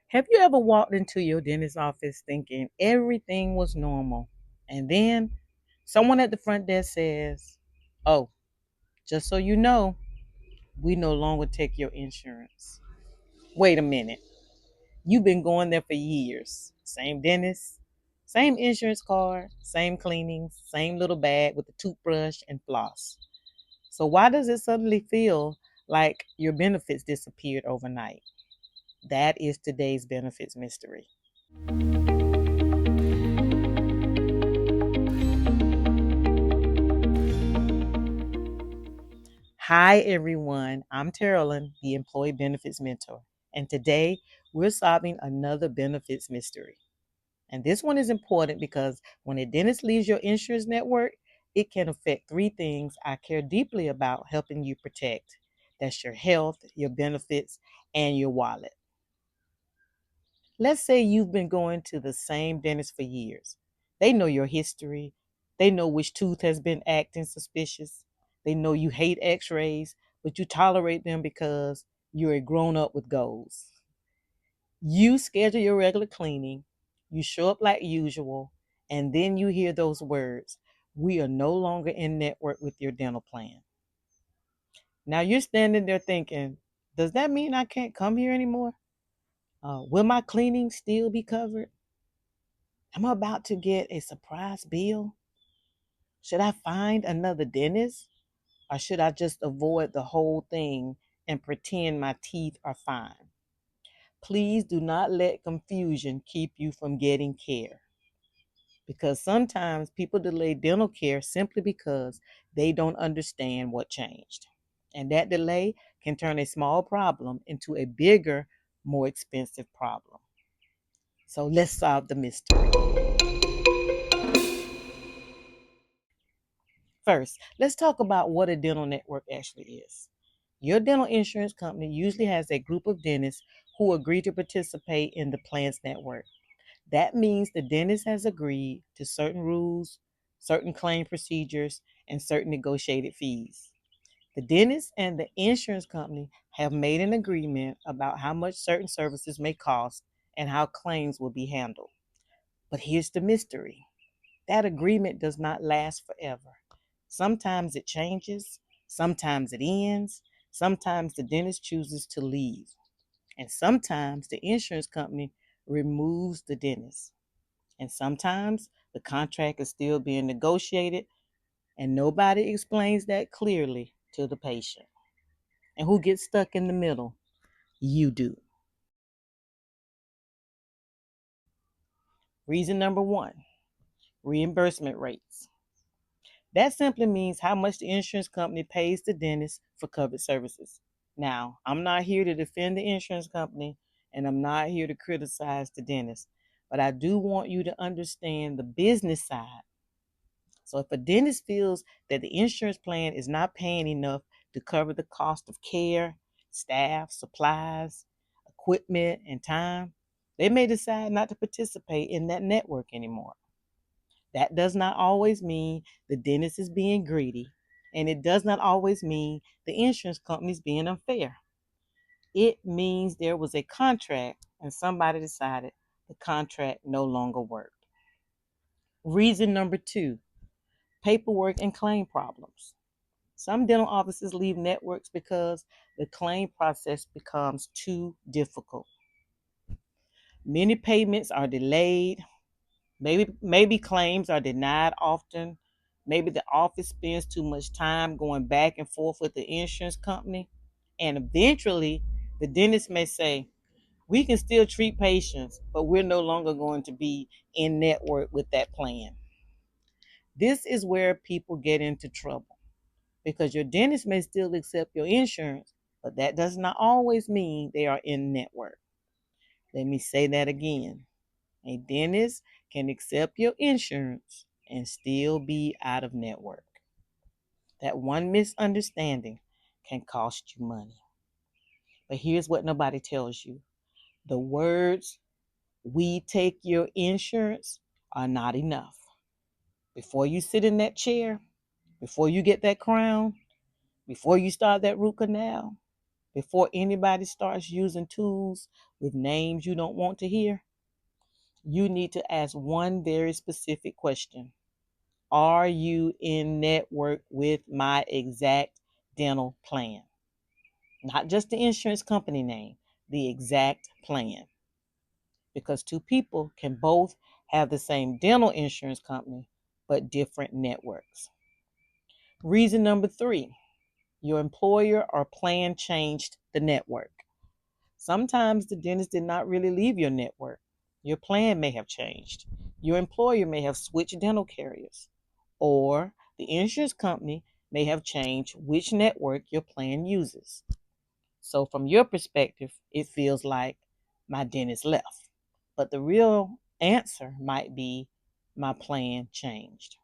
Have you ever walked into your dentist's office thinking everything was normal, and then someone at the front desk says, "Oh, just so you know, we no longer take your insurance." Wait a minute. You've been going there for years. Same dentist, same insurance card, same cleanings, same little bag with the toothbrush and floss. So why does it suddenly feel like your benefits disappeared overnight? That is today's benefits mystery. Hi, everyone. I'm Terrellyn, the Employee Benefits Mentor, and today we're solving another benefits mystery. And this one is important because when a dentist leaves your insurance network, it can affect three things I care deeply about helping you protect. That's your health, your benefits, and your wallet. Let's say you've been going to the same dentist for years. They know your history. They know which tooth has been acting suspicious. They know you hate x rays, but you tolerate them because you're a grown up with goals. You schedule your regular cleaning, you show up like usual, and then you hear those words: "We are no longer in network with your dental plan." Now you're standing there thinking, does that mean I can't come here anymore? Will my cleaning still be covered? Am I about to get a surprise bill? Should I find another dentist? Or should I just avoid the whole thing and pretend my teeth are fine? Please do not let confusion keep you from getting care, because sometimes people delay dental care simply because they don't understand what changed. And that delay can turn a small problem into a bigger, more expensive problem. So let's solve the mystery. First, let's talk about what a dental network actually is. Your dental insurance company usually has a group of dentists who agree to participate in the plan's network. That means the dentist has agreed to certain rules, certain claim procedures, and certain negotiated fees. The dentist and the insurance company have made an agreement about how much certain services may cost and how claims will be handled. But here's the mystery: that agreement does not last forever. Sometimes it changes, sometimes it ends, sometimes the dentist chooses to leave, and sometimes the insurance company removes the dentist. And sometimes the contract is still being negotiated, and nobody explains that clearly to the patient. And who gets stuck in the middle? You do. Reason number one: reimbursement rates. That simply means how much the insurance company pays the dentist for covered services. Now, I'm not here to defend the insurance company, and I'm not here to criticize the dentist, but I do want you to understand the business side. So if a dentist feels that the insurance plan is not paying enough to cover the cost of care, staff, supplies, equipment, and time, they may decide not to participate in that network anymore. That does not always mean the dentist is being greedy, and it does not always mean the insurance company is being unfair. It means there was a contract and somebody decided the contract no longer worked. Reason number two: paperwork and claim problems. Some dental offices leave networks because the claim process becomes too difficult. Many payments are delayed. Maybe claims are denied often. Maybe the office spends too much time going back and forth with the insurance company. And eventually, the dentist may say, "We can still treat patients, but we're no longer going to be in network with that plan." This is where people get into trouble, because your dentist may still accept your insurance, but that does not always mean they are in network. Let me say that again. A dentist can accept your insurance and still be out of network. That one misunderstanding can cost you money. But here's what nobody tells you: the words, "we take your insurance," are not enough. Before you sit in that chair, before you get that crown, before you start that root canal, Before anybody starts using tools with names you don't want to hear, you need to ask one very specific question. Are you in network with my exact dental plan? Not just the insurance company name, the exact plan. Because two people can both have the same dental insurance company, but different networks. Reason number 3, your employer or plan changed the network. Sometimes the dentist did not really leave your network. Your plan may have changed. Your employer may have switched dental carriers, or the insurance company may have changed which network your plan uses. So, from your perspective, it feels like my dentist left. But the real answer might be my plan changed.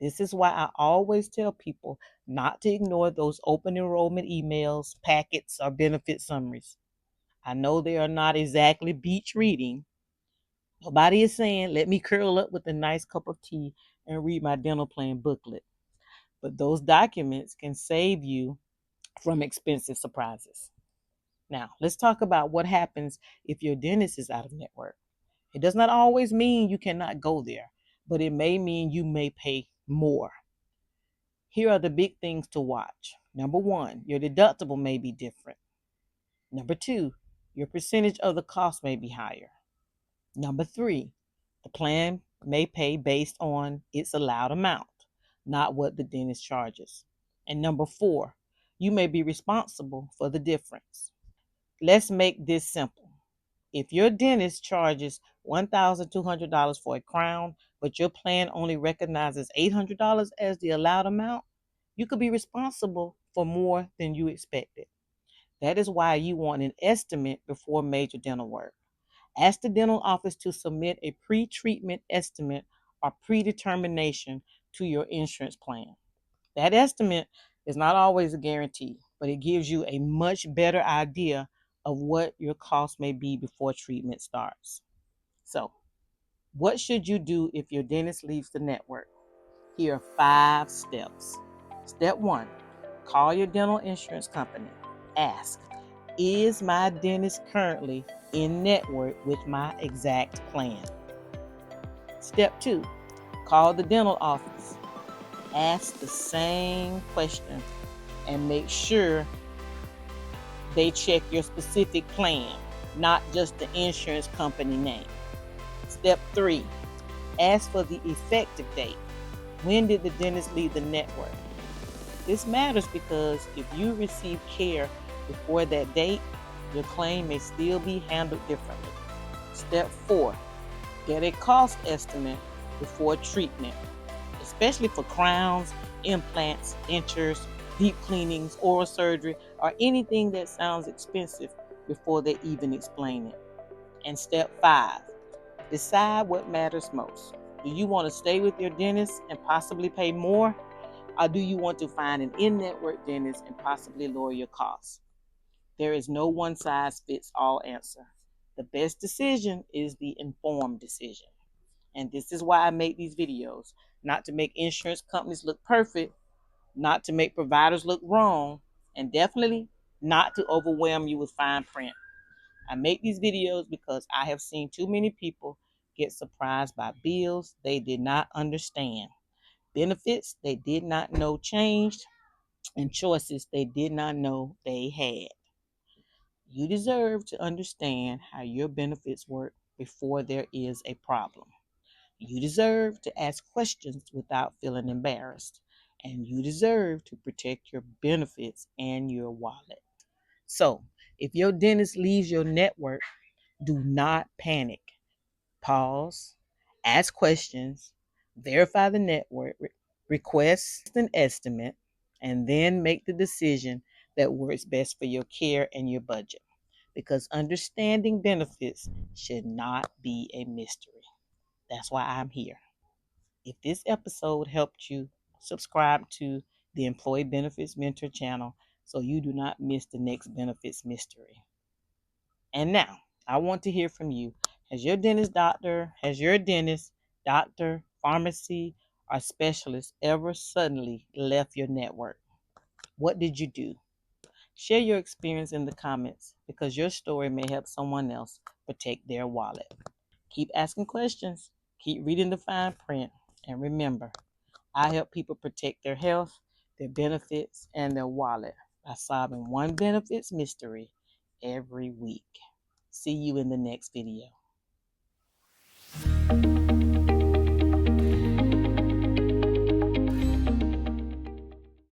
This is why I always tell people not to ignore those open enrollment emails, packets, or benefit summaries. I know they are not exactly beach reading. Nobody is saying, let me curl up with a nice cup of tea and read my dental plan booklet. But those documents can save you from expensive surprises. Now, let's talk about what happens if your dentist is out of network. It does not always mean you cannot go there, but it may mean you may pay more. Here are the big things to watch. Number 1, your deductible may be different. Number 2, your percentage of the cost may be higher. Number 3, the plan may pay based on its allowed amount, not what the dentist charges. And number 4, you may be responsible for the difference. Let's make this simple. If your dentist charges $1,200 for a crown, but your plan only recognizes $800 as the allowed amount, you could be responsible for more than you expected. That is why you want an estimate before major dental work. Ask the dental office to submit a pre-treatment estimate or predetermination to your insurance plan. That estimate is not always a guarantee, but it gives you a much better idea of what your cost may be before treatment starts. So, what should you do if your dentist leaves the network? Here are 5 steps. Step 1, call your dental insurance company. Ask, is my dentist currently in network with my exact plan? Step 2, call the dental office. Ask the same question and make sure they check your specific plan, not just the insurance company name. Step 3, ask for the effective date. When did the dentist leave the network? This matters because if you receive care before that date, your claim may still be handled differently. Step 4, get a cost estimate before treatment, especially for crowns, implants, dentures, deep cleanings, oral surgery, or anything that sounds expensive before they even explain it. And step 5, decide what matters most. Do you want to stay with your dentist and possibly pay more? Or do you want to find an in-network dentist and possibly lower your costs? There is no one size fits all answer. The best decision is the informed decision. And this is why I make these videos, not to make insurance companies look perfect, not to make providers look wrong, and definitely not to overwhelm you with fine print. I make these videos because I have seen too many people get surprised by bills they did not understand, benefits they did not know changed, and choices they did not know they had. You deserve to understand how your benefits work before there is a problem. You deserve to ask questions without feeling embarrassed. And you deserve to protect your benefits and your wallet. So, if your dentist leaves your network, do not panic. Pause, ask questions, verify the network, request an estimate, and then make the decision that works best for your care and your budget. Because understanding benefits should not be a mystery. That's why I'm here. If this episode helped you, subscribe to the Employee Benefits Mentor channel so you do not miss the next benefits mystery. And now, I want to hear from you. Has your dentist, doctor, pharmacy, or specialist ever suddenly left your network? What did you do? Share your experience in the comments because your story may help someone else protect their wallet. Keep asking questions, keep reading the fine print, and remember, I help people protect their health, their benefits, and their wallet by solving one benefits mystery every week. See you in the next video.